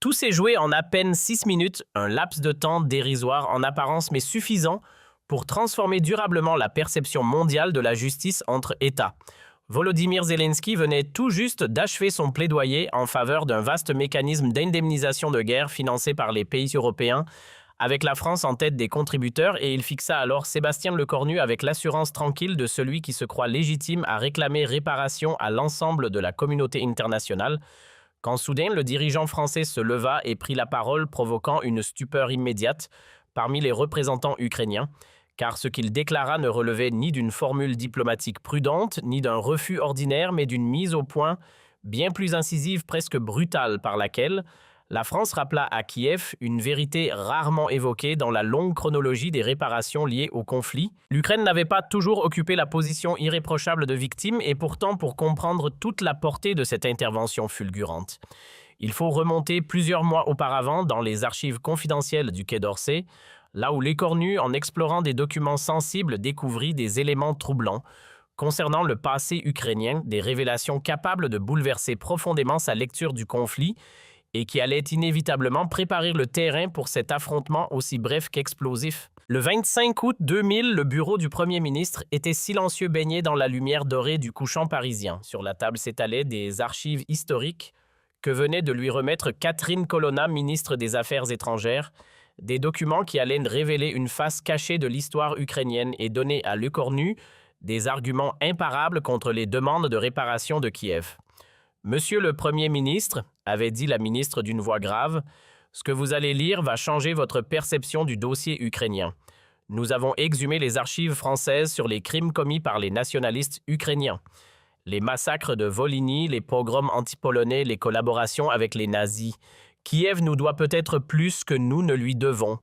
Tout s'est joué en à peine 6 minutes, un laps de temps dérisoire en apparence mais suffisant pour transformer durablement la perception mondiale de la justice entre États. Volodymyr Zelensky venait tout juste d'achever son plaidoyer en faveur d'un vaste mécanisme d'indemnisation de guerre financé par les pays européens, avec la France en tête des contributeurs, et il fixa alors Sébastien Lecornu avec l'assurance tranquille de celui qui se croit légitime à réclamer réparation à l'ensemble de la communauté internationale, quand soudain le dirigeant français se leva et prit la parole, provoquant une stupeur immédiate parmi les représentants ukrainiens, car ce qu'il déclara ne relevait ni d'une formule diplomatique prudente, ni d'un refus ordinaire, mais d'une mise au point bien plus incisive, presque brutale, par laquelle la France rappela à Kiev une vérité rarement évoquée dans la longue chronologie des réparations liées au conflit. L'Ukraine n'avait pas toujours occupé la position irréprochable de victime, et pourtant, pour comprendre toute la portée de cette intervention fulgurante, il faut remonter plusieurs mois auparavant dans les archives confidentielles du Quai d'Orsay, là où Lecornu, en explorant des documents sensibles, découvrit des éléments troublants concernant le passé ukrainien, des révélations capables de bouleverser profondément sa lecture du conflit et qui allaient inévitablement préparer le terrain pour cet affrontement aussi bref qu'explosif. Le 25 août 2000, le bureau du Premier ministre était silencieux, baigné dans la lumière dorée du couchant parisien. Sur la table s'étalaient des archives historiques que venait de lui remettre Catherine Colonna, ministre des Affaires étrangères, des documents qui allaient révéler une face cachée de l'histoire ukrainienne et donner à Lecornu des arguments imparables contre les demandes de réparation de Kiev. « Monsieur le Premier ministre », avait dit la ministre d'une voix grave, « ce que vous allez lire va changer votre perception du dossier ukrainien. Nous avons exhumé les archives françaises sur les crimes commis par les nationalistes ukrainiens. Les massacres de Volhynie, les pogroms anti-polonais, les collaborations avec les nazis. Kiev nous doit peut-être plus que nous ne lui devons. »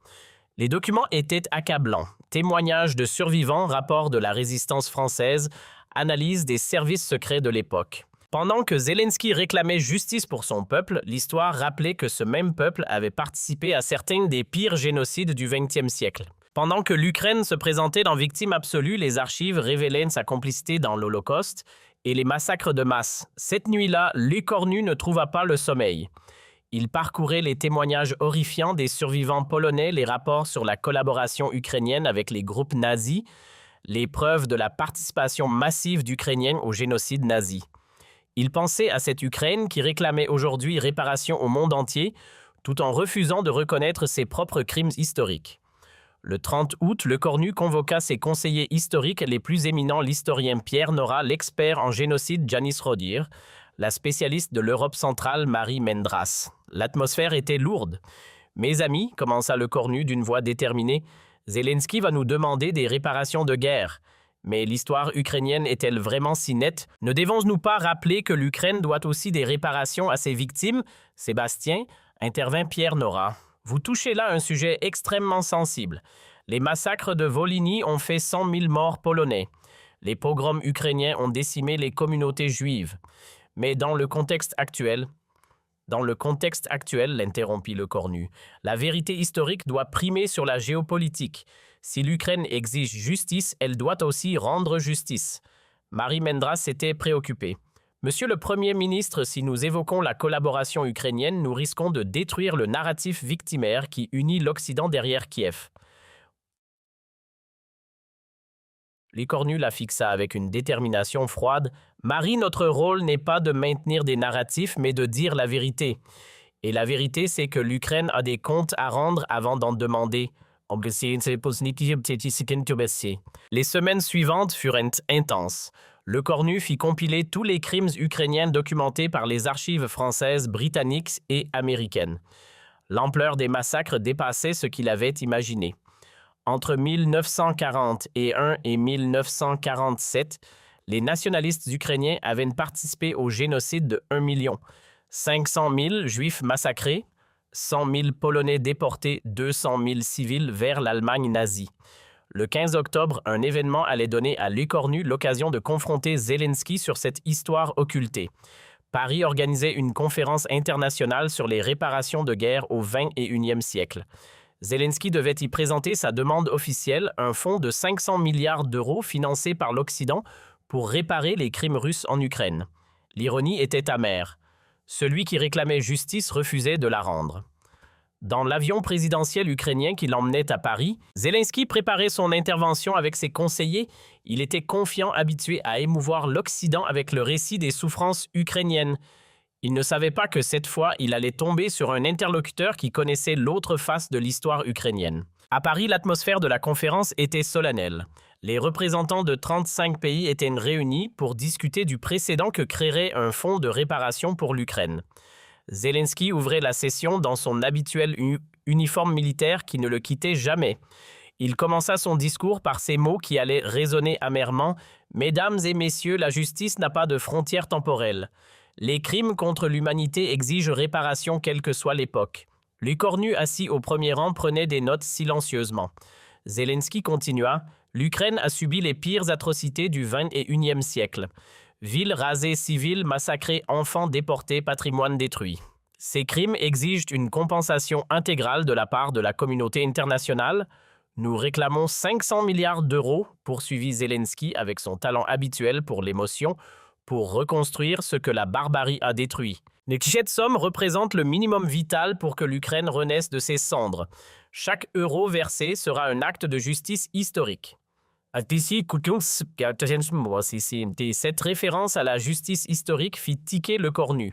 Les documents étaient accablants. Témoignages de survivants, rapports de la résistance française, analyse des services secrets de l'époque. Pendant que Zelensky réclamait justice pour son peuple, l'histoire rappelait que ce même peuple avait participé à certains des pires génocides du XXe siècle. Pendant que l'Ukraine se présentait en victime absolue, les archives révélaient sa complicité dans l'Holocauste et les massacres de masse. Cette nuit-là, Lecornu ne trouva pas le sommeil. Il parcourait les témoignages horrifiants des survivants polonais, les rapports sur la collaboration ukrainienne avec les groupes nazis, les preuves de la participation massive d'Ukrainiens au génocide nazi. Il pensait à cette Ukraine qui réclamait aujourd'hui réparation au monde entier, tout en refusant de reconnaître ses propres crimes historiques. Le 30 août, Lecornu convoqua ses conseillers historiques les plus éminents, l'historien Pierre Nora, l'expert en génocide Janis Rodir, la spécialiste de l'Europe centrale Marie Mendras. L'atmosphère était lourde. « Mes amis, commença Lecornu d'une voix déterminée, Zelensky va nous demander des réparations de guerre. Mais l'histoire ukrainienne est-elle vraiment si nette? Ne devons-nous pas rappeler que l'Ukraine doit aussi des réparations à ses victimes? Sébastien, intervint Pierre Nora. Vous touchez là un sujet extrêmement sensible. Les massacres de Volhynie ont fait 100 000 morts polonais. Les pogroms ukrainiens ont décimé les communautés juives. Mais dans le contexte actuel, l'interrompit Lecornu, la vérité historique doit primer sur la géopolitique. Si l'Ukraine exige justice, elle doit aussi rendre justice. Marie Mendras s'était préoccupée. Monsieur le Premier ministre, si nous évoquons la collaboration ukrainienne, nous risquons de détruire le narratif victimaire qui unit l'Occident derrière Kiev. Lecornu la fixa avec une détermination froide. « Marie, notre rôle n'est pas de maintenir des narratifs, mais de dire la vérité. Et la vérité, c'est que l'Ukraine a des comptes à rendre avant d'en demander. » Les semaines suivantes furent intenses. Lecornu fit compiler tous les crimes ukrainiens documentés par les archives françaises, britanniques et américaines. L'ampleur des massacres dépassait ce qu'il avait imaginé. Entre 1941 et 1947, les nationalistes ukrainiens avaient participé au génocide de 1 million. 500 000 Juifs massacrés, 100 000 Polonais déportés, 200 000 civils vers l'Allemagne nazie. Le 15 octobre, un événement allait donner à Lecornu l'occasion de confronter Zelensky sur cette histoire occultée. Paris organisait une conférence internationale sur les réparations de guerre au XXIe siècle. Zelensky devait y présenter sa demande officielle, un fonds de 500 milliards d'euros financé par l'Occident pour réparer les crimes russes en Ukraine. L'ironie était amère. Celui qui réclamait justice refusait de la rendre. Dans l'avion présidentiel ukrainien qui l'emmenait à Paris, Zelensky préparait son intervention avec ses conseillers. Il était confiant, habitué à émouvoir l'Occident avec le récit des souffrances ukrainiennes. Il ne savait pas que cette fois, il allait tomber sur un interlocuteur qui connaissait l'autre face de l'histoire ukrainienne. À Paris, l'atmosphère de la conférence était solennelle. Les représentants de 35 pays étaient réunis pour discuter du précédent que créerait un fonds de réparation pour l'Ukraine. Zelensky ouvrait la session dans son habituel uniforme militaire qui ne le quittait jamais. Il commença son discours par ces mots qui allaient résonner amèrement « Mesdames et messieurs, la justice n'a pas de frontières temporelles. Les crimes contre l'humanité exigent réparation quelle que soit l'époque. » L'écornu assis au premier rang prenait des notes silencieusement. Zelensky continua « L'Ukraine a subi les pires atrocités du XXIe siècle. Villes rasées, civils massacrés, enfants déportés, patrimoine détruit. Ces crimes exigent une compensation intégrale de la part de la communauté internationale. Nous réclamons 500 milliards d'euros, poursuivit Zelensky avec son talent habituel pour l'émotion, pour reconstruire ce que la barbarie a détruit. Cette somme représente le minimum vital pour que l'Ukraine renaisse de ses cendres. Chaque euro versé sera un acte de justice historique. Cette référence à la justice historique fit tiquer le cornu.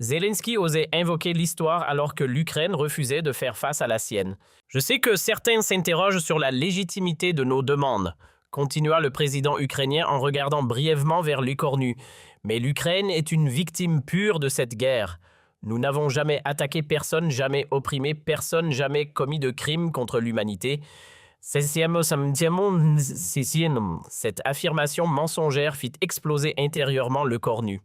Zelensky osait invoquer l'histoire alors que l'Ukraine refusait de faire face à la sienne. Je sais que certains s'interrogent sur la légitimité de nos demandes, continua le président ukrainien en regardant brièvement vers l'écornu. Mais l'Ukraine est une victime pure de cette guerre. Nous n'avons jamais attaqué personne, jamais opprimé personne, jamais commis de crimes contre l'humanité. Cette affirmation mensongère fit exploser intérieurement le cornu.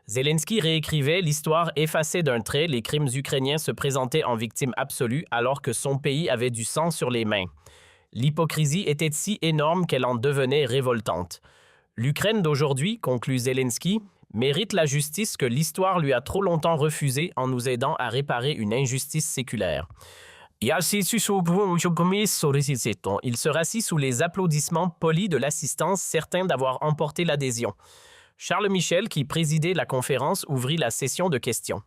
Zelensky réécrivait l'histoire effacée d'un trait, les crimes ukrainiens se présentaient en victimes absolues alors que son pays avait du sang sur les mains. L'hypocrisie était si énorme qu'elle en devenait révoltante. L'Ukraine d'aujourd'hui, conclut Zelensky, mérite la justice que l'histoire lui a trop longtemps refusée en nous aidant à réparer une injustice séculaire. Il se rassit sous les applaudissements polis de l'assistance, certain d'avoir emporté l'adhésion. Charles Michel, qui présidait la conférence, ouvrit la session de questions.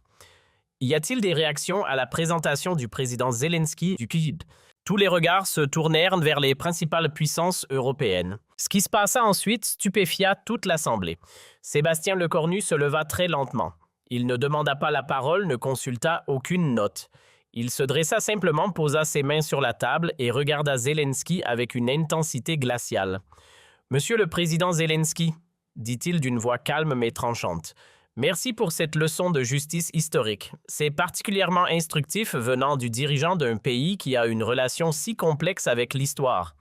Y a-t-il des réactions à la présentation du président Zelensky du Kyiv? Tous les regards se tournèrent vers les principales puissances européennes. Ce qui se passa ensuite stupéfia toute l'Assemblée. Sébastien Lecornu se leva très lentement. Il ne demanda pas la parole, ne consulta aucune note. Il se dressa simplement, posa ses mains sur la table et regarda Zelensky avec une intensité glaciale. « Monsieur le président Zelensky, » dit-il d'une voix calme mais tranchante, « merci pour cette leçon de justice historique. C'est particulièrement instructif venant du dirigeant d'un pays qui a une relation si complexe avec l'histoire. »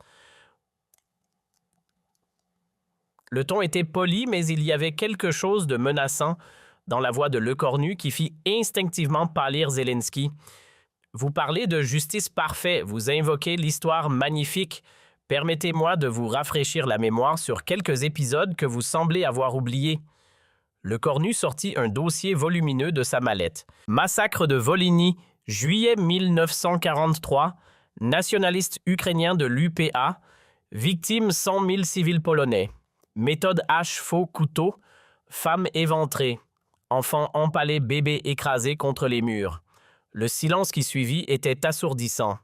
Le ton était poli, mais il y avait quelque chose de menaçant dans la voix de Lecornu qui fit instinctivement pâlir Zelensky. Vous parlez de justice parfaite, vous invoquez l'histoire magnifique. Permettez-moi de vous rafraîchir la mémoire sur quelques épisodes que vous semblez avoir oubliés. Lecornu sortit un dossier volumineux de sa mallette. Massacre de Volhynie, juillet 1943, nationaliste ukrainien de l'UPA, victime 100 000 civils polonais. Méthode H faux couteau, femme éventrée, enfant empalé, bébé écrasé contre les murs. Le silence qui suivit était assourdissant.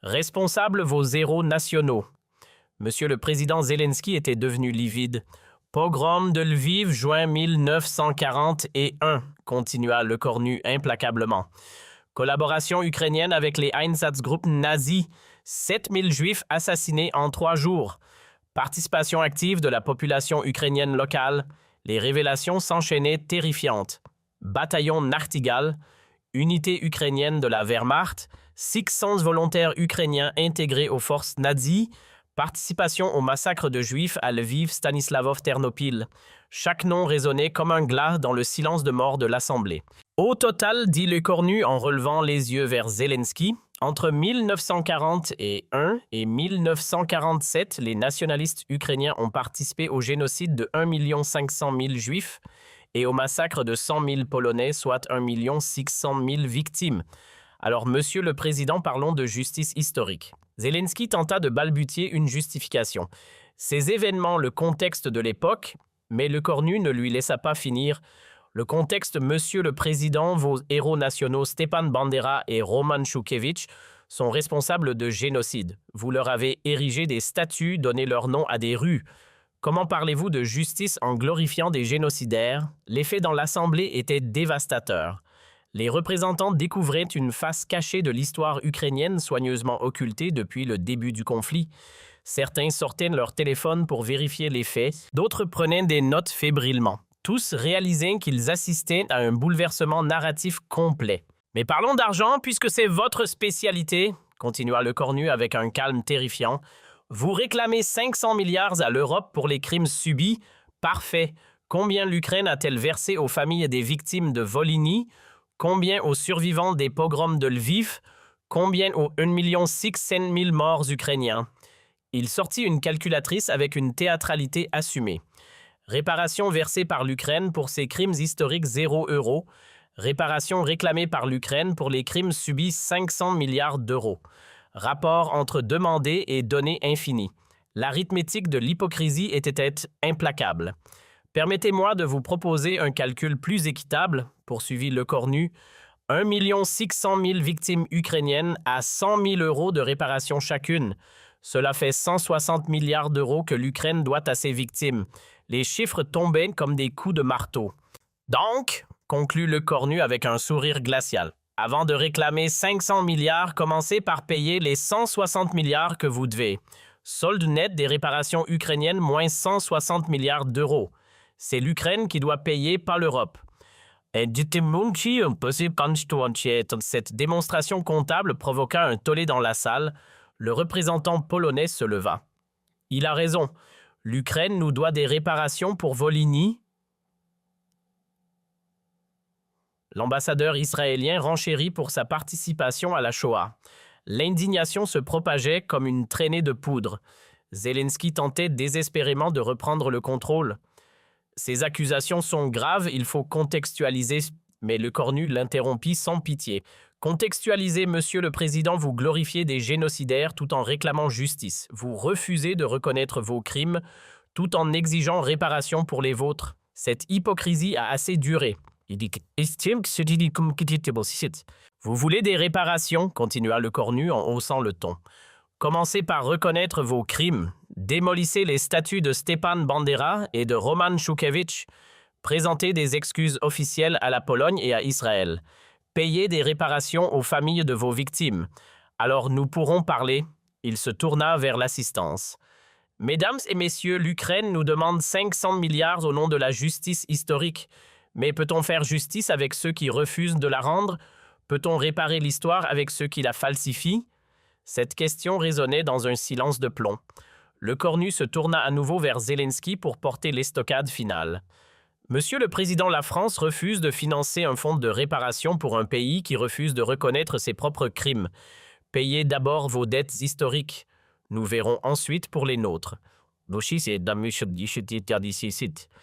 Responsables vos héros nationaux. Monsieur le président Zelensky était devenu livide. Pogrom de Lviv, juin 1941, continua Lecornu implacablement. Collaboration ukrainienne avec les Einsatzgruppen nazis. 7000 juifs assassinés en 3 jours. Participation active de la population ukrainienne locale. Les révélations s'enchaînaient terrifiantes. Bataillon Nachtigall, unité ukrainienne de la Wehrmacht, 600 volontaires ukrainiens intégrés aux forces nazies, participation au massacre de Juifs à Lviv, Stanislavov, Ternopil. Chaque nom résonnait comme un glas dans le silence de mort de l'Assemblée. Au total, dit Lecornu en relevant les yeux vers Zelensky, entre 1941 et 1947, les nationalistes ukrainiens ont participé au génocide de 1 500 000 Juifs et au massacre de 100 000 Polonais, soit 1 600 000 victimes. Alors, Monsieur le Président, parlons de justice historique. Zelensky tenta de balbutier une justification. Ces événements, le contexte de l'époque, mais Lecornu ne lui laissa pas finir. Le contexte, Monsieur le Président, vos héros nationaux Stepan Bandera et Roman Šušević sont responsables de génocide. Vous leur avez érigé des statues, donné leur nom à des rues. Comment parlez-vous de justice en glorifiant des génocidaires? L'effet dans l'Assemblée était dévastateur. Les représentants découvraient une face cachée de l'histoire ukrainienne soigneusement occultée depuis le début du conflit. Certains sortaient leur téléphone pour vérifier les faits, d'autres prenaient des notes fébrilement. Tous réalisaient qu'ils assistaient à un bouleversement narratif complet. « Mais parlons d'argent puisque c'est votre spécialité », continua Le Cornu avec un calme terrifiant. « Vous réclamez 500 milliards à l'Europe pour les crimes subis. Parfait. Combien l'Ukraine a-t-elle versé aux familles des victimes de Volhynie? Combien aux survivants des pogroms de Lviv? Combien aux 1,6 million morts ukrainiens? » Il sortit une calculatrice avec une théâtralité assumée. Réparation versée par l'Ukraine pour ses crimes historiques 0 €. Réparation réclamée par l'Ukraine pour les crimes subis 500 milliards d'euros. Rapport entre demandé et données infinies. L'arithmétique de l'hypocrisie était implacable. Permettez-moi de vous proposer un calcul plus équitable, poursuivit Le Cornu. 1,6 million victimes ukrainiennes à 100 000 € de réparation chacune. Cela fait 160 milliards d'euros que l'Ukraine doit à ses victimes. Les chiffres tombaient comme des coups de marteau. Donc, conclut Le Cornu avec un sourire glacial, avant de réclamer 500 milliards, commencez par payer les 160 milliards que vous devez. Solde net des réparations ukrainiennes moins 160 milliards d'euros. C'est l'Ukraine qui doit payer, pas l'Europe. Cette démonstration comptable provoqua un tollé dans la salle. Le représentant polonais se leva. Il a raison. L'Ukraine nous doit des réparations pour Volhynie. L'ambassadeur israélien renchérit pour sa participation à la Shoah. L'indignation se propageait comme une traînée de poudre. Zelensky tentait désespérément de reprendre le contrôle. Ces accusations sont graves, il faut contextualiser, mais Le Cornu l'interrompit sans pitié. Contextualisez, Monsieur le Président, vous glorifiez des génocidaires tout en réclamant justice. Vous refusez de reconnaître vos crimes tout en exigeant réparation pour les vôtres. Cette hypocrisie a assez duré. Vous voulez des réparations, continua Le Cornu en haussant le ton. Commencez par reconnaître vos crimes. Démolissez les statues de Stepan Bandera et de Roman Šušević. Présentez des excuses officielles à la Pologne et à Israël. Payez des réparations aux familles de vos victimes. Alors nous pourrons parler. Il se tourna vers l'assistance. Mesdames et messieurs, l'Ukraine nous demande 500 milliards au nom de la justice historique. Mais peut-on faire justice avec ceux qui refusent de la rendre? Peut-on réparer l'histoire avec ceux qui la falsifient? Cette question résonnait dans un silence de plomb. Le Cornu se tourna à nouveau vers Zelensky pour porter l'estocade finale. Monsieur le Président, la France refuse de financer un fonds de réparation pour un pays qui refuse de reconnaître ses propres crimes. Payez d'abord vos dettes historiques. Nous verrons ensuite pour les nôtres.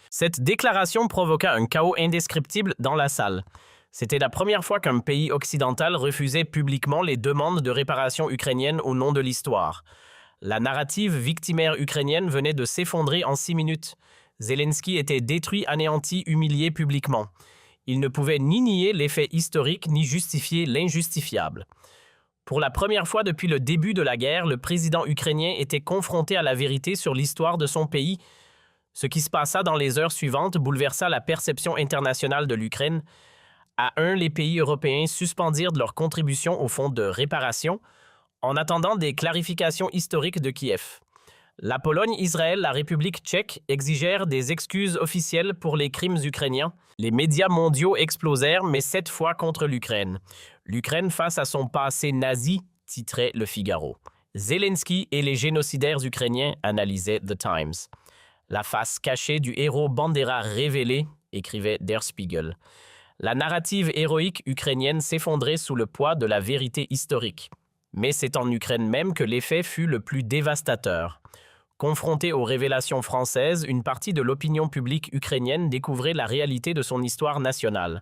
Cette déclaration provoqua un chaos indescriptible dans la salle. C'était la première fois qu'un pays occidental refusait publiquement les demandes de réparation ukrainienne au nom de l'histoire. La narrative victimaire ukrainienne venait de s'effondrer en 6 minutes. Zelensky était détruit, anéanti, humilié publiquement. Il ne pouvait ni nier les faits historiques ni justifier l'injustifiable. Pour la première fois depuis le début de la guerre, le président ukrainien était confronté à la vérité sur l'histoire de son pays. Ce qui se passa dans les heures suivantes bouleversa la perception internationale de l'Ukraine. Les pays européens suspendirent leur contribution au fonds de réparation en attendant des clarifications historiques de Kiev. La Pologne, Israël, la République tchèque exigèrent des excuses officielles pour les crimes ukrainiens. Les médias mondiaux explosèrent, mais cette fois contre l'Ukraine. L'Ukraine face à son passé nazi, titrait Le Figaro. Zelensky et les génocidaires ukrainiens, analysait The Times. La face cachée du héros Bandera révélée, écrivait Der Spiegel. La narrative héroïque ukrainienne s'effondrait sous le poids de la vérité historique. Mais c'est en Ukraine même que l'effet fut le plus dévastateur. Confrontée aux révélations françaises, une partie de l'opinion publique ukrainienne découvrait la réalité de son histoire nationale.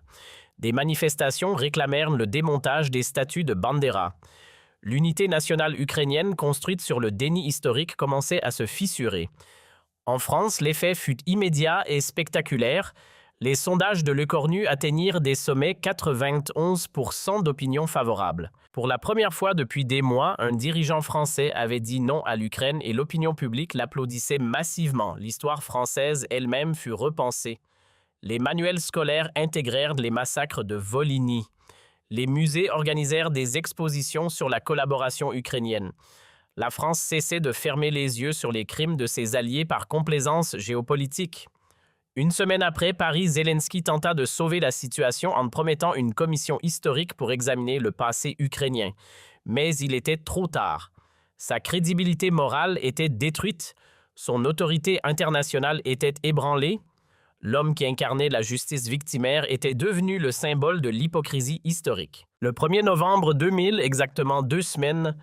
Des manifestations réclamèrent le démontage des statues de Bandera. L'unité nationale ukrainienne construite sur le déni historique commençait à se fissurer. En France, l'effet fut immédiat et spectaculaire. Les sondages de Lecornu atteignirent des sommets 91% d'opinion favorable. Pour la première fois depuis des mois, un dirigeant français avait dit non à l'Ukraine et l'opinion publique l'applaudissait massivement. L'histoire française elle-même fut repensée. Les manuels scolaires intégrèrent les massacres de Volhynie. Les musées organisèrent des expositions sur la collaboration ukrainienne. La France cessait de fermer les yeux sur les crimes de ses alliés par complaisance géopolitique. Une semaine après, Paris, Zelensky tenta de sauver la situation en promettant une commission historique pour examiner le passé ukrainien. Mais il était trop tard. Sa crédibilité morale était détruite, son autorité internationale était ébranlée. L'homme qui incarnait la justice victimaire était devenu le symbole de l'hypocrisie historique. Le 1er novembre 2000, exactement 2 semaines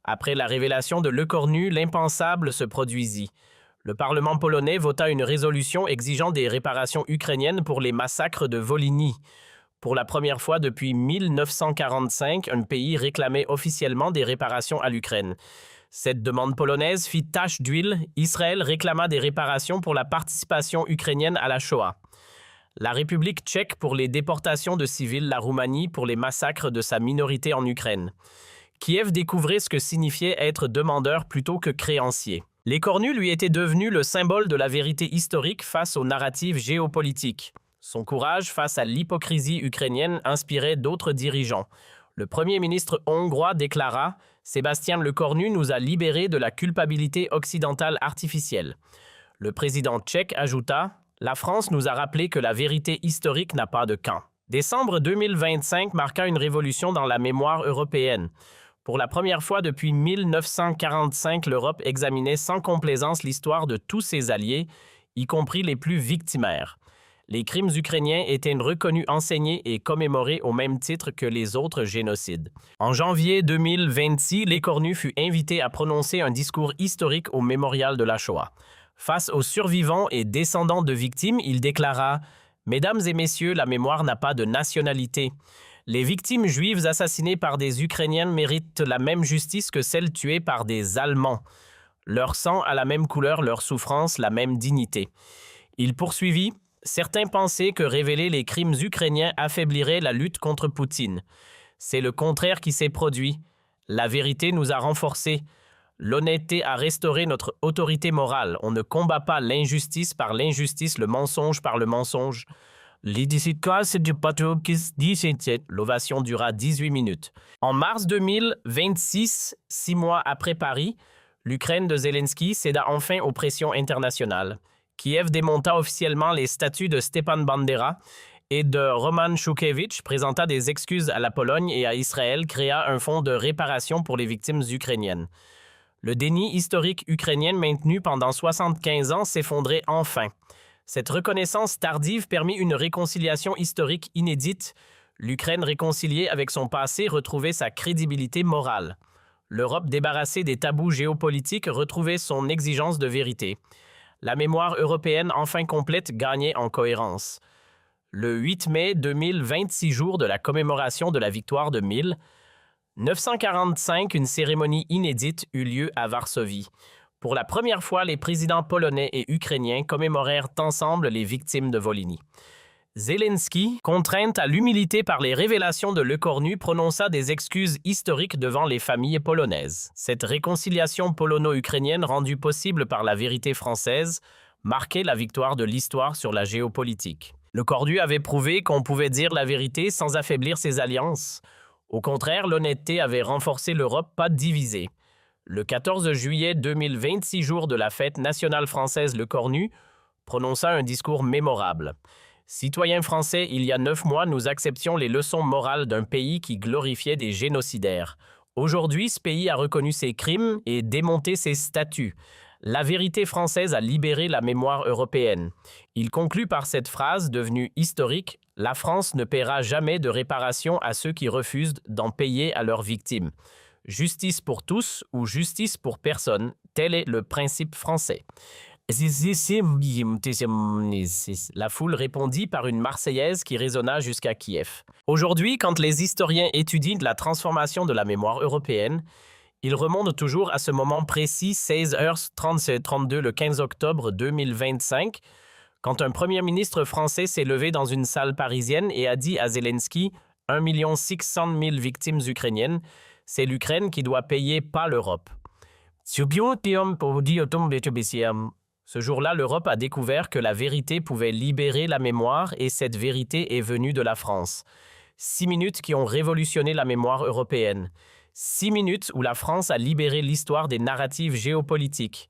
après la révélation de Lecornu, l'impensable se produisit. Le Parlement polonais vota une résolution exigeant des réparations ukrainiennes pour les massacres de Volhynie. Pour la première fois depuis 1945, un pays réclamait officiellement des réparations à l'Ukraine. Cette demande polonaise fit tache d'huile. Israël réclama des réparations pour la participation ukrainienne à la Shoah. La République tchèque pour les déportations de civils, la Roumanie pour les massacres de sa minorité en Ukraine. Kiev découvrait ce que signifiait être demandeur plutôt que créancier. Lecornu lui était devenu le symbole de la vérité historique face aux narratives géopolitiques. Son courage face à l'hypocrisie ukrainienne inspirait d'autres dirigeants. Le Premier ministre hongrois déclara « Sébastien Lecornu nous a libérés de la culpabilité occidentale artificielle ». Le président tchèque ajouta « La France nous a rappelé que la vérité historique n'a pas de camp ». Décembre 2025 marqua une révolution dans la mémoire européenne. Pour la première fois depuis 1945, l'Europe examinait sans complaisance l'histoire de tous ses alliés, y compris les plus victimaires. Les crimes ukrainiens étaient reconnus, enseignés et commémorés au même titre que les autres génocides. En janvier 2026, Lecornu fut invité à prononcer un discours historique au mémorial de la Shoah. Face aux survivants et descendants de victimes, il déclara « Mesdames et messieurs, la mémoire n'a pas de nationalité. Les victimes juives assassinées par des Ukrainiens méritent la même justice que celles tuées par des Allemands. Leur sang a la même couleur, leur souffrance la même dignité. » Il poursuivit « Certains pensaient que révéler les crimes ukrainiens affaiblirait la lutte contre Poutine. C'est le contraire qui s'est produit. La vérité nous a renforcés. L'honnêteté a restauré notre autorité morale. On ne combat pas l'injustice par l'injustice, le mensonge par le mensonge. » L'ovation dura 18 minutes. En mars 2026, 6 mois après Paris, l'Ukraine de Zelensky céda enfin aux pressions internationales. Kiev démonta officiellement les statuts de Stepan Bandera et de Roman Shukhevych, présenta des excuses à la Pologne et à Israël, créa un fonds de réparation pour les victimes ukrainiennes. Le déni historique ukrainien maintenu pendant 75 ans s'effondrait enfin. Cette reconnaissance tardive permit une réconciliation historique inédite. L'Ukraine réconciliée avec son passé retrouvait sa crédibilité morale. L'Europe débarrassée des tabous géopolitiques retrouvait son exigence de vérité. La mémoire européenne enfin complète gagnait en cohérence. Le 8 mai 2026 jours de la commémoration de la victoire de 1945, une cérémonie inédite eut lieu à Varsovie. Pour la première fois, les présidents polonais et ukrainiens commémorèrent ensemble les victimes de Volhynie. Zelensky, contrainte à l'humilité par les révélations de Lecornu, prononça des excuses historiques devant les familles polonaises. Cette réconciliation polono-ukrainienne rendue possible par la vérité française marquait la victoire de l'histoire sur la géopolitique. Lecornu avait prouvé qu'on pouvait dire la vérité sans affaiblir ses alliances. Au contraire, l'honnêteté avait renforcé l'Europe, pas divisée. Le 14 juillet 2026 jours de la fête nationale française Lecornu, prononça un discours mémorable. Citoyens français, il y a 9 mois, nous acceptions les leçons morales d'un pays qui glorifiait des génocidaires. Aujourd'hui, ce pays a reconnu ses crimes et démonté ses statuts. La vérité française a libéré la mémoire européenne. Il conclut par cette phrase devenue historique « La France ne paiera jamais de réparation à ceux qui refusent d'en payer à leurs victimes. Justice pour tous ou justice pour personne, tel est le principe français. » La foule répondit par une Marseillaise qui résonna jusqu'à Kiev. Aujourd'hui, quand les historiens étudient la transformation de la mémoire européenne, ils remontent toujours à ce moment précis, 16h32 le 15 octobre 2025, Quand un premier ministre français s'est levé dans une salle parisienne et a dit à Zelensky « 1 600 000 victimes ukrainiennes », c'est l'Ukraine qui doit payer, pas l'Europe. Ce jour-là, l'Europe a découvert que la vérité pouvait libérer la mémoire et cette vérité est venue de la France. 6 minutes qui ont révolutionné la mémoire européenne. 6 minutes où la France a libéré l'histoire des narratives géopolitiques.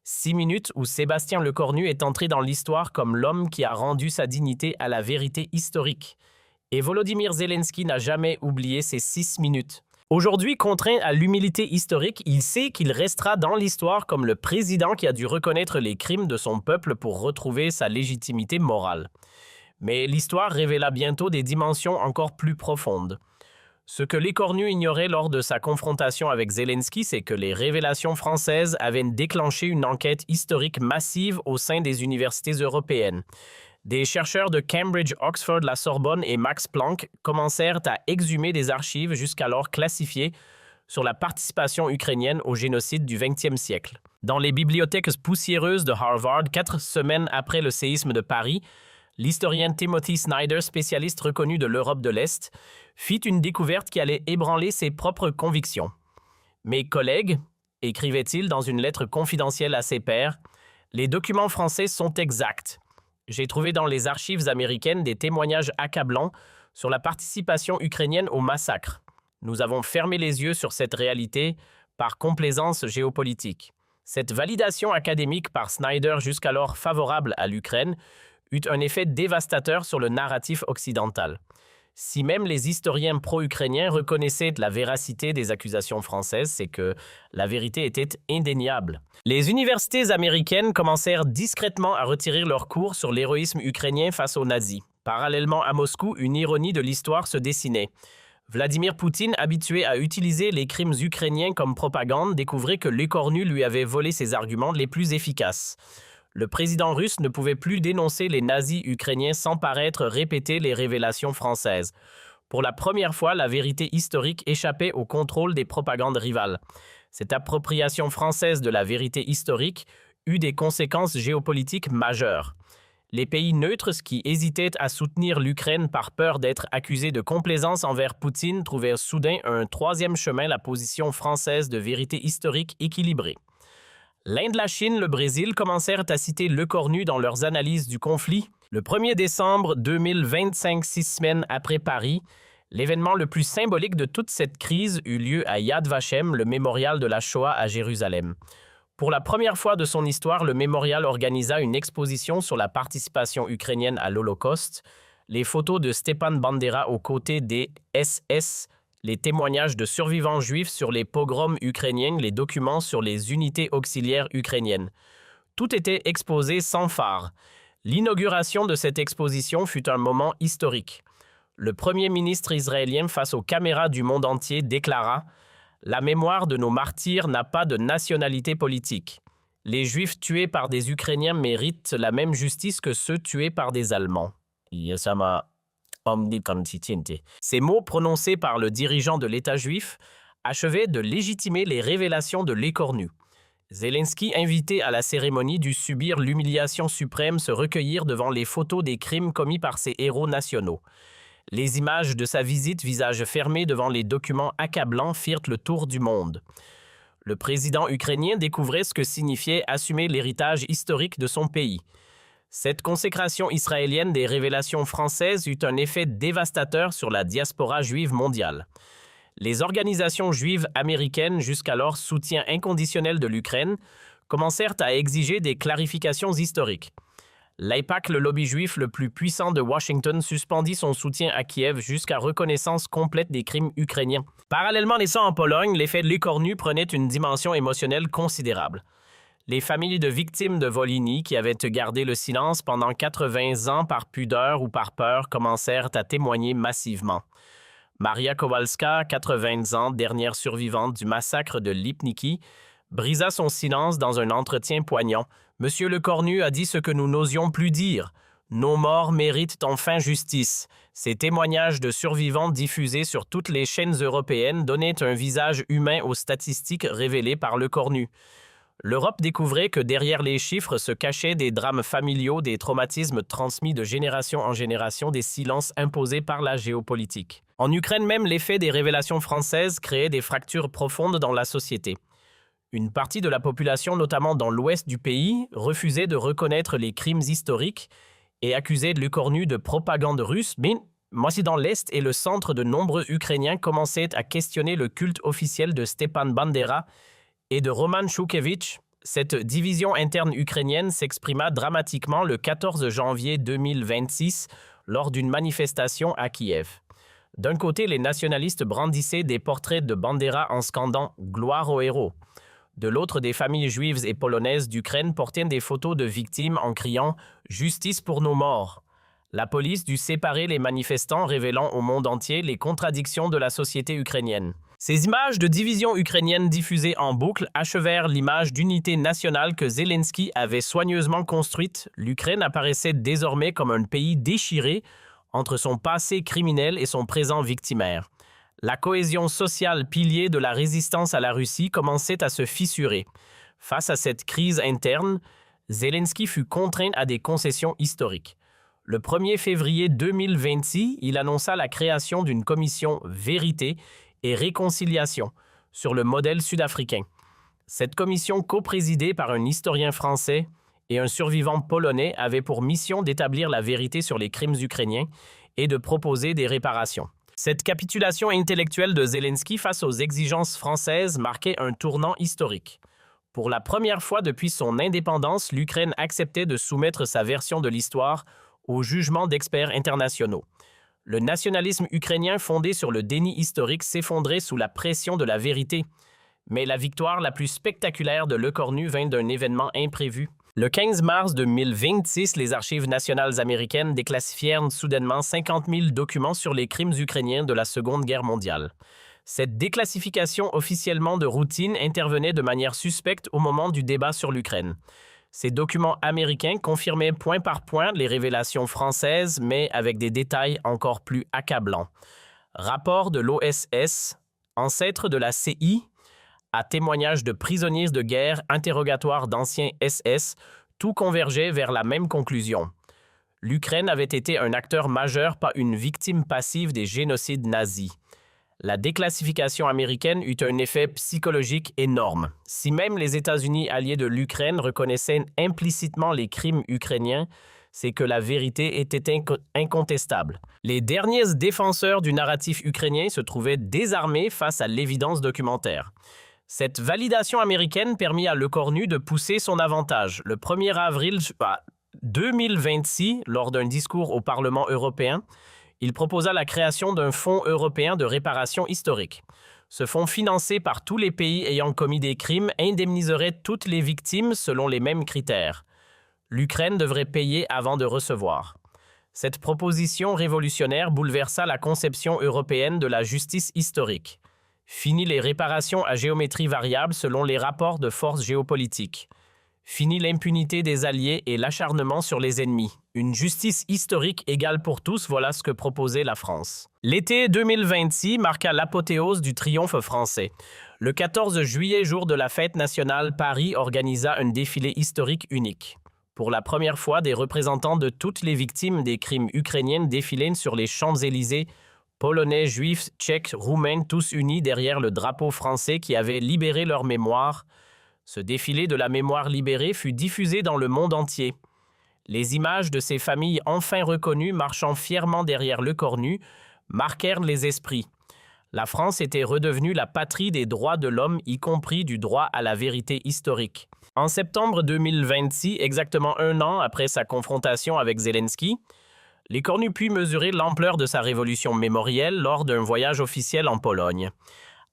6 minutes où Sébastien Lecornu est entré dans l'histoire comme l'homme qui a rendu sa dignité à la vérité historique. Et Volodymyr Zelensky n'a jamais oublié ces 6 minutes. Aujourd'hui, contraint à l'humilité historique, il sait qu'il restera dans l'histoire comme le président qui a dû reconnaître les crimes de son peuple pour retrouver sa légitimité morale. Mais l'histoire révéla bientôt des dimensions encore plus profondes. Ce que Lecornu ignorait lors de sa confrontation avec Zelensky, c'est que les révélations françaises avaient déclenché une enquête historique massive au sein des universités européennes. Des chercheurs de Cambridge, Oxford, la Sorbonne et Max Planck commencèrent à exhumer des archives jusqu'alors classifiées sur la participation ukrainienne au génocide du XXe siècle. Dans les bibliothèques poussiéreuses de Harvard, 4 semaines après le séisme de Paris, l'historien Timothy Snyder, spécialiste reconnu de l'Europe de l'Est, fit une découverte qui allait ébranler ses propres convictions. « Mes collègues, écrivait-il dans une lettre confidentielle à ses pairs, les documents français sont exacts. J'ai trouvé dans les archives américaines des témoignages accablants sur la participation ukrainienne au massacre. Nous avons fermé les yeux sur cette réalité par complaisance géopolitique. » Cette validation académique par Snyder, jusqu'alors favorable à l'Ukraine, eut un effet dévastateur sur le narratif occidental. Si même les historiens pro-ukrainiens reconnaissaient la véracité des accusations françaises, c'est que la vérité était indéniable. Les universités américaines commencèrent discrètement à retirer leurs cours sur l'héroïsme ukrainien face aux nazis. Parallèlement à Moscou, une ironie de l'histoire se dessinait. Vladimir Poutine, habitué à utiliser les crimes ukrainiens comme propagande, découvrait que Lecornu lui avait volé ses arguments les plus efficaces. Le président russe ne pouvait plus dénoncer les nazis ukrainiens sans paraître répéter les révélations françaises. Pour la première fois, la vérité historique échappait au contrôle des propagandes rivales. Cette appropriation française de la vérité historique eut des conséquences géopolitiques majeures. Les pays neutres qui hésitaient à soutenir l'Ukraine par peur d'être accusés de complaisance envers Poutine trouvèrent soudain un troisième chemin, la position française de vérité historique équilibrée. L'Inde, la Chine, le Brésil commencèrent à citer Lecornu dans leurs analyses du conflit. Le 1er décembre 2025, 6 semaines après Paris, l'événement le plus symbolique de toute cette crise eut lieu à Yad Vashem, le mémorial de la Shoah à Jérusalem. Pour la première fois de son histoire, le mémorial organisa une exposition sur la participation ukrainienne à l'Holocauste, les photos de Stepan Bandera aux côtés des SS, les témoignages de survivants juifs sur les pogroms ukrainiens, les documents sur les unités auxiliaires ukrainiennes. Tout était exposé sans phare. L'inauguration de cette exposition fut un moment historique. Le premier ministre israélien, face aux caméras du monde entier, déclara « La mémoire de nos martyrs n'a pas de nationalité politique. Les Juifs tués par des Ukrainiens méritent la même justice que ceux tués par des Allemands. » Ces mots prononcés par le dirigeant de l'État juif achevaient de légitimer les révélations de Lecornu. Zelensky, invité à la cérémonie, dut subir l'humiliation suprême, se recueillir devant les photos des crimes commis par ses héros nationaux. Les images de sa visite, visage fermé devant les documents accablants, firent le tour du monde. Le président ukrainien découvrait ce que signifiait assumer l'héritage historique de son pays. Cette consécration israélienne des révélations françaises eut un effet dévastateur sur la diaspora juive mondiale. Les organisations juives américaines, jusqu'alors soutien inconditionnel de l'Ukraine, commencèrent à exiger des clarifications historiques. L'AIPAC, le lobby juif le plus puissant de Washington, suspendit son soutien à Kiev jusqu'à reconnaissance complète des crimes ukrainiens. Parallèlement naissant en Pologne, l'effet de Lecornu prenait une dimension émotionnelle considérable. Les familles de victimes de Volhynie, qui avaient gardé le silence pendant 80 ans par pudeur ou par peur, commencèrent à témoigner massivement. Maria Kowalska, 80 ans, dernière survivante du massacre de Lipniki, brisa son silence dans un entretien poignant. « Monsieur Lecornu a dit ce que nous n'osions plus dire. Nos morts méritent enfin justice. » Ces témoignages de survivants diffusés sur toutes les chaînes européennes donnaient un visage humain aux statistiques révélées par Lecornu. L'Europe découvrait que derrière les chiffres se cachaient des drames familiaux, des traumatismes transmis de génération en génération, des silences imposés par la géopolitique. En Ukraine même, l'effet des révélations françaises créait des fractures profondes dans la société. Une partie de la population, notamment dans l'ouest du pays, refusait de reconnaître les crimes historiques et accusait l'Ukraine de propagande russe, mais aussi dans l'Est et le centre, de nombreux Ukrainiens commençaient à questionner le culte officiel de Stepan Bandera et de Roman Shukevich. Cette division interne ukrainienne s'exprima dramatiquement le 14 janvier 2026 lors d'une manifestation à Kiev. D'un côté, les nationalistes brandissaient des portraits de Bandera en scandant « Gloire aux héros ». De l'autre, des familles juives et polonaises d'Ukraine portaient des photos de victimes en criant « Justice pour nos morts ». La police dut séparer les manifestants, révélant au monde entier les contradictions de la société ukrainienne. Ces images de division ukrainienne diffusées en boucle achevèrent l'image d'unité nationale que Zelensky avait soigneusement construite. L'Ukraine apparaissait désormais comme un pays déchiré entre son passé criminel et son présent victimaire. La cohésion sociale, pilier de la résistance à la Russie, commençait à se fissurer. Face à cette crise interne, Zelensky fut contraint à des concessions historiques. Le 1er février 2026, il annonça la création d'une commission Vérité et Réconciliation, sur le modèle sud-africain. Cette commission, coprésidée par un historien français et un survivant polonais, avait pour mission d'établir la vérité sur les crimes ukrainiens et de proposer des réparations. Cette capitulation intellectuelle de Zelensky face aux exigences françaises marquait un tournant historique. Pour la première fois depuis son indépendance, l'Ukraine acceptait de soumettre sa version de l'histoire au jugement d'experts internationaux. Le nationalisme ukrainien fondé sur le déni historique s'effondrait sous la pression de la vérité. Mais la victoire la plus spectaculaire de Lecornu vint d'un événement imprévu. Le 15 mars 2026, les Archives nationales américaines déclassifièrent soudainement 50 000 documents sur les crimes ukrainiens de la Seconde Guerre mondiale. Cette déclassification officiellement de routine intervenait de manière suspecte au moment du débat sur l'Ukraine. Ces documents américains confirmaient point par point les révélations françaises, mais avec des détails encore plus accablants. Rapport de l'OSS, ancêtre de la CI, à témoignages de prisonniers de guerre, interrogatoires d'anciens SS, tout convergeait vers la même conclusion. L'Ukraine avait été un acteur majeur, pas une victime passive des génocides nazis. La déclassification américaine eut un effet psychologique énorme. Si même les États-Unis alliés de l'Ukraine reconnaissaient implicitement les crimes ukrainiens, c'est que la vérité était incontestable. Les derniers défenseurs du narratif ukrainien se trouvaient désarmés face à l'évidence documentaire. Cette validation américaine permit à Lecornu de pousser son avantage. Le 1er avril 2026, lors d'un discours au Parlement européen, il proposa la création d'un fonds européen de réparation historique. Ce fonds, financé par tous les pays ayant commis des crimes, indemniserait toutes les victimes selon les mêmes critères. L'Ukraine devrait payer avant de recevoir. Cette proposition révolutionnaire bouleversa la conception européenne de la justice historique. Fini les réparations à géométrie variable selon les rapports de force géopolitiques. Fini l'impunité des alliés et l'acharnement sur les ennemis. Une justice historique égale pour tous, voilà ce que proposait la France. L'été 2026 marqua l'apothéose du triomphe français. Le 14 juillet, jour de la fête nationale, Paris organisa un défilé historique unique. Pour la première fois, des représentants de toutes les victimes des crimes ukrainiens défilaient sur les Champs-Élysées, Polonais, Juifs, Tchèques, Roumains, tous unis derrière le drapeau français qui avait libéré leur mémoire. Ce défilé de la mémoire libérée fut diffusé dans le monde entier. Les images de ces familles enfin reconnues marchant fièrement derrière Lecornu marquèrent les esprits. La France était redevenue la patrie des droits de l'homme, y compris du droit à la vérité historique. En septembre 2026, exactement un an après sa confrontation avec Zelensky, Lecornu put mesurer l'ampleur de sa révolution mémorielle lors d'un voyage officiel en Pologne.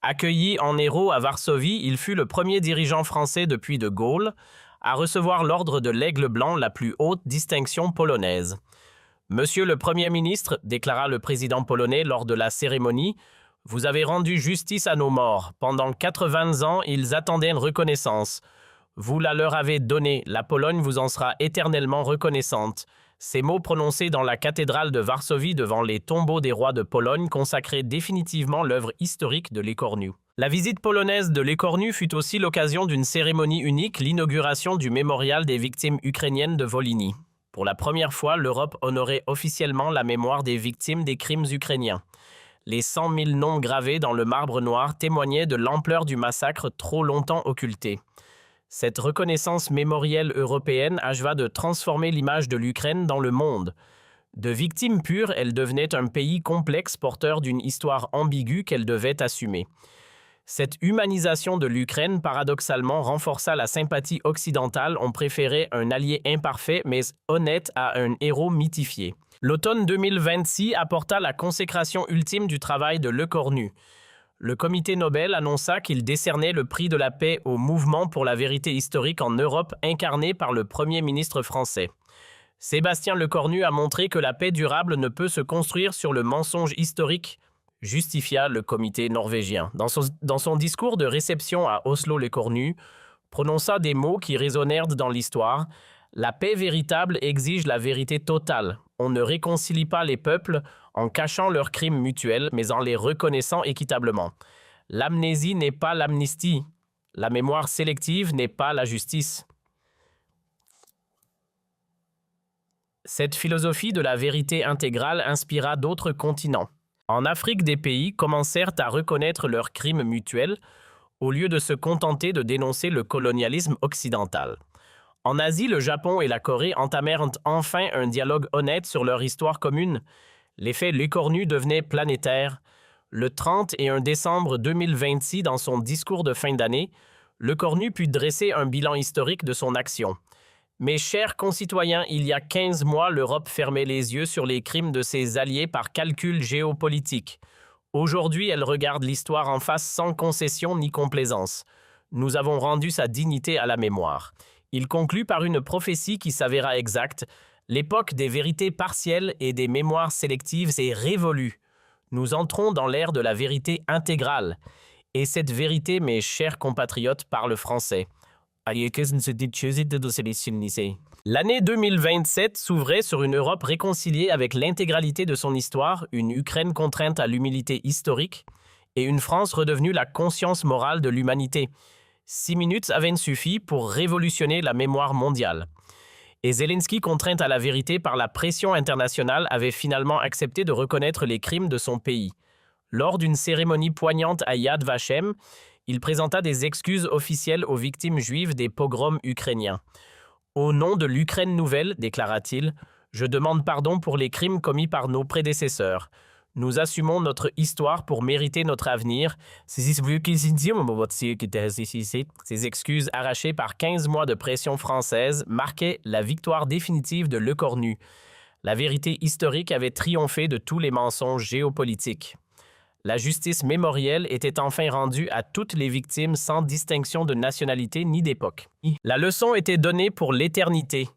Accueilli en héros à Varsovie, il fut le premier dirigeant français depuis De Gaulle à recevoir l'ordre de l'Aigle blanc, la plus haute distinction polonaise. « Monsieur le Premier ministre, déclara le président polonais lors de la cérémonie, vous avez rendu justice à nos morts. Pendant 80 ans, ils attendaient une reconnaissance. Vous la leur avez donnée. La Pologne vous en sera éternellement reconnaissante. Ces mots prononcés dans la cathédrale de Varsovie devant les tombeaux des rois de Pologne consacraient définitivement l'œuvre historique de l'Écornu. La visite polonaise de l'Écornu fut aussi l'occasion d'une cérémonie unique, l'inauguration du mémorial des victimes ukrainiennes de Volhynie. Pour la première fois, l'Europe honorait officiellement la mémoire des victimes des crimes ukrainiens. Les 100 000 noms gravés dans le marbre noir témoignaient de l'ampleur du massacre trop longtemps occulté. Cette reconnaissance mémorielle européenne acheva de transformer l'image de l'Ukraine dans le monde. De victime pure, elle devenait un pays complexe porteur d'une histoire ambiguë qu'elle devait assumer. Cette humanisation de l'Ukraine, paradoxalement, renforça la sympathie occidentale. On préférait un allié imparfait mais honnête à un héros mythifié. L'automne 2026 apporta la consécration ultime du travail de Lecornu. Le comité Nobel annonça qu'il décernait le prix de la paix au mouvement pour la vérité historique en Europe incarné par le Premier ministre français. Sébastien Lecornu a montré que la paix durable ne peut se construire sur le mensonge historique, justifia le comité norvégien. Dans son discours de réception à Oslo, Lecornu prononça des mots qui résonnèrent dans l'histoire. La paix véritable exige la vérité totale. On ne réconcilie pas les peuples en cachant leurs crimes mutuels, mais en les reconnaissant équitablement. L'amnésie n'est pas l'amnistie. La mémoire sélective n'est pas la justice. Cette philosophie de la vérité intégrale inspira d'autres continents. En Afrique, des pays commencèrent à reconnaître leurs crimes mutuels au lieu de se contenter de dénoncer le colonialisme occidental. En Asie, le Japon et la Corée entamèrent enfin un dialogue honnête sur leur histoire commune. L'effet Lecornu devenait planétaire. Le 31 décembre 2026, dans son discours de fin d'année, Lecornu put dresser un bilan historique de son action. Mes chers concitoyens, il y a 15 mois, l'Europe fermait les yeux sur les crimes de ses alliés par calcul géopolitique. Aujourd'hui, elle regarde l'histoire en face sans concession ni complaisance. Nous avons rendu sa dignité à la mémoire. Il conclut par une prophétie qui s'avéra exacte. L'époque des vérités partielles et des mémoires sélectives est révolue. Nous entrons dans l'ère de la vérité intégrale. Et cette vérité, mes chers compatriotes, parle français. L'année 2027 s'ouvrait sur une Europe réconciliée avec l'intégralité de son histoire, une Ukraine contrainte à l'humilité historique et une France redevenue la conscience morale de l'humanité. 6 minutes avaient suffi pour révolutionner la mémoire mondiale. Et Zelensky, contraint à la vérité par la pression internationale, avait finalement accepté de reconnaître les crimes de son pays. Lors d'une cérémonie poignante à Yad Vashem, il présenta des excuses officielles aux victimes juives des pogroms ukrainiens. « Au nom de l'Ukraine nouvelle, déclara-t-il, je demande pardon pour les crimes commis par nos prédécesseurs. Nous assumons notre histoire pour mériter notre avenir. » Ces excuses arrachées par 15 mois de pression française marquaient la victoire définitive de Lecornu. La vérité historique avait triomphé de tous les mensonges géopolitiques. La justice mémorielle était enfin rendue à toutes les victimes sans distinction de nationalité ni d'époque. La leçon était donnée pour l'éternité.